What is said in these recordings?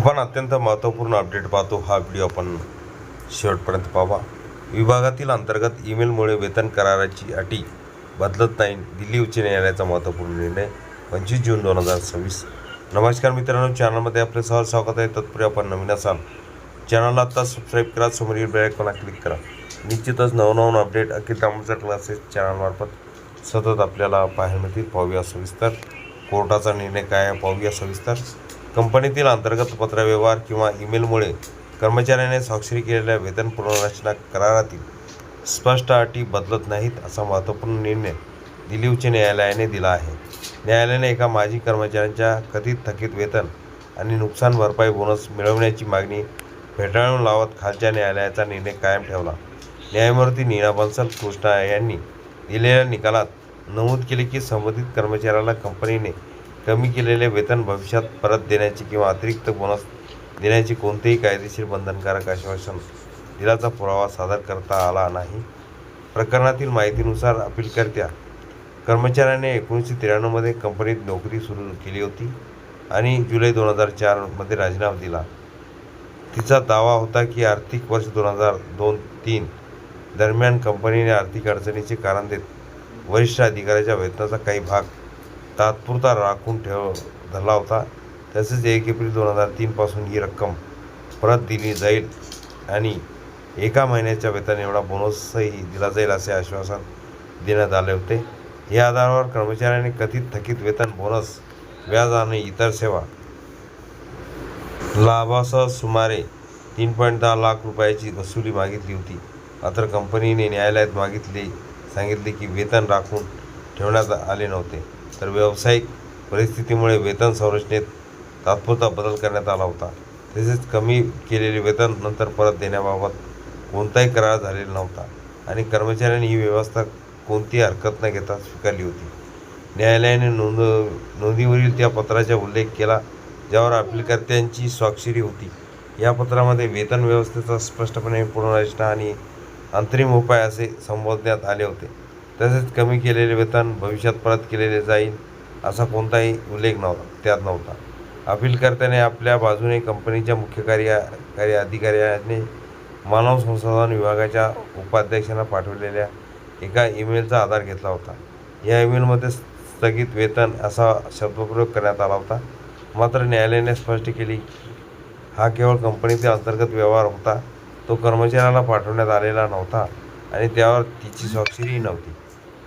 आपण अत्यंत महत्त्वपूर्ण अपडेट पाहतो. हा व्हिडिओ आपण शेवटपर्यंत पाहा. विभागातील अंतर्गत ईमेलमुळे वेतन कराराची अटी बदलत नाही. दिल्ली उच्च न्यायालयाचा महत्त्वपूर्ण निर्णय 25 जून 2026. नमस्कार मित्रांनो, चॅनलमध्ये आपले सहज स्वागत आहे. तत्पूर्वी आपण नवीन असाल चॅनलला आत्ता सबस्क्राईब करा, समोरील बेल आयकॉनला क्लिक करा. निश्चितच नवनवीन अपडेट अखिल तांबूसर क्लासेस चॅनलमार्फत सतत आपल्याला पाहायला मिळतील. पाहूया सविस्तर कोर्टाचा निर्णय काय आहे, पाहूया सविस्तर. कंपनीतील अंतर्गत पत्रव्यवहार किंवा ईमेलमुळे कर्मचाऱ्याने स्वाक्षरी केलेल्या वेतन पुनर्रचना करारातील स्पष्ट अटी बदलत नाहीत, असा महत्त्वपूर्ण निर्णय दिल्ली उच्च न्यायालयाने दिला आहे. न्यायालयाने एका माजी कर्मचाऱ्यांच्या कथित थकीत वेतन आणि नुकसान भरपाई बोनस मिळवण्याची मागणी फेटाळून लावत खालच्या न्यायालयाचा निर्णय कायम ठेवला. न्यायमूर्ती नीना बन्सल कृष्णा यांनी दिलेल्या निकालात नमूद केले की संबंधित कर्मचाऱ्याला कंपनीने कमी केलेले वेतन भविष्यात परत देण्याची किंवा अतिरिक्त बोनस देण्याची कोणतेही कायदेशीर बंधनकारक आश्वासन दिल्याचा पुरावा सादर करता आला नाही. प्रकरणातील माहितीनुसार अपीलकर्त्या कर्मचाऱ्याने 1993 मध्ये कंपनीत नोकरी सुरू केली होती आणि जुलै 2004 मध्ये राजीनामा दिला. तिचा दावा होता की आर्थिक वर्ष 2002-3 दरम्यान कंपनीने आर्थिक अडचणीचे कारण देत वरिष्ठ अधिकाऱ्याच्या वेतनाचा काही भाग तात्पुरता राखून धरला होता. तसेच 1 एप्रिल 2003 पासून ही रक्कम परत दिली जाईल आणि 1 महिन्याच्या वेतन एवढा बोनसही दिला जाईल असे आश्वासन देण्यात आले होते. या आधारावर कर्मचाऱ्याने कथित थकीत वेतन, बोनस, व्याज आणि इतर सेवा लाभासह सुमारे 3.10 लाख रुपयाची वसुली मागितली होती. मात्र कंपनीने न्यायालयात सांगितले की वेतन राखून ठेवण्यात आले नव्हते, तर व्यावसायिक परिस्थितीमुळे वेतन संरचनेत तात्पुरता बदल करण्यात आला होता. तसेच कमी केलेले वेतन नंतर परत देण्याबाबत कोणताही करार झालेला नव्हता आणि कर्मचाऱ्यांनी ही व्यवस्था कोणतीही हरकत न घेता स्वीकारली होती. न्यायालयाने नोंदीवरील त्या पत्राचा उल्लेख केला ज्यावर अपीलकर्त्यांची स्वाक्षरी होती. या पत्रामध्ये वेतन व्यवस्थेचा स्पष्टपणे पुनर्रचना आणि अंतरिम उपाय असे संबोधण्यात आले होते. तसेच कमी केलेले वेतन भविष्यात परत केलेले जाईल असा कोणताही उल्लेख त्यात नव्हता. अपीलकर्त्याने आपल्या बाजूने कंपनीच्या मुख्य कार्यकारी अधिकाऱ्याने मानव संसाधन विभागाच्या उपाध्यक्षांना पाठवलेल्या एका ईमेलचा आधार घेतला होता. या ईमेलमध्ये स्थगित वेतन असा शब्दप्रयोग करण्यात आला होता. मात्र न्यायालयाने स्पष्ट केले की हा केवळ कंपनीचा अंतर्गत व्यवहार होता. तो कर्मचाऱ्याला पाठवण्यात आलेला नव्हता आणि त्यावर तिची स्वाक्षरीही नव्हती.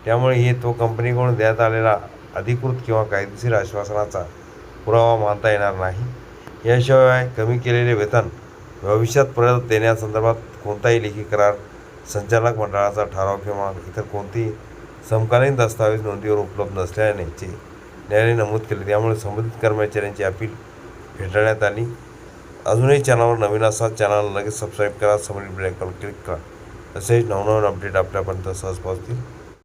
त्यामुळे तो कंपनीकडून देण्यात आलेला अधिकृत किंवा कायदेशीर आश्वासनाचा पुरावा मानता येणार नाही. याशिवाय कमी केलेले वेतन भविष्यात परत देण्यासंदर्भात कोणताही लेखी करार, संचालक मंडळाचा ठराव किंवा इतर कोणतेही समकालीन दस्तावेज नोंदीवर उपलब्ध नसल्याचे न्यायालयाने नमूद केले. त्यामुळे संबंधित कर्मचाऱ्यांची अपील फेटाळण्यात आली. अजूनही चॅनलवर नवीन असाल चॅनलला लगेच सबस्क्राईब करा, समोरील बेल आयकॉनवर क्लिक करा. तसेच नवनवीन अपडेट आपल्यापर्यंत सहज पोहोचतील.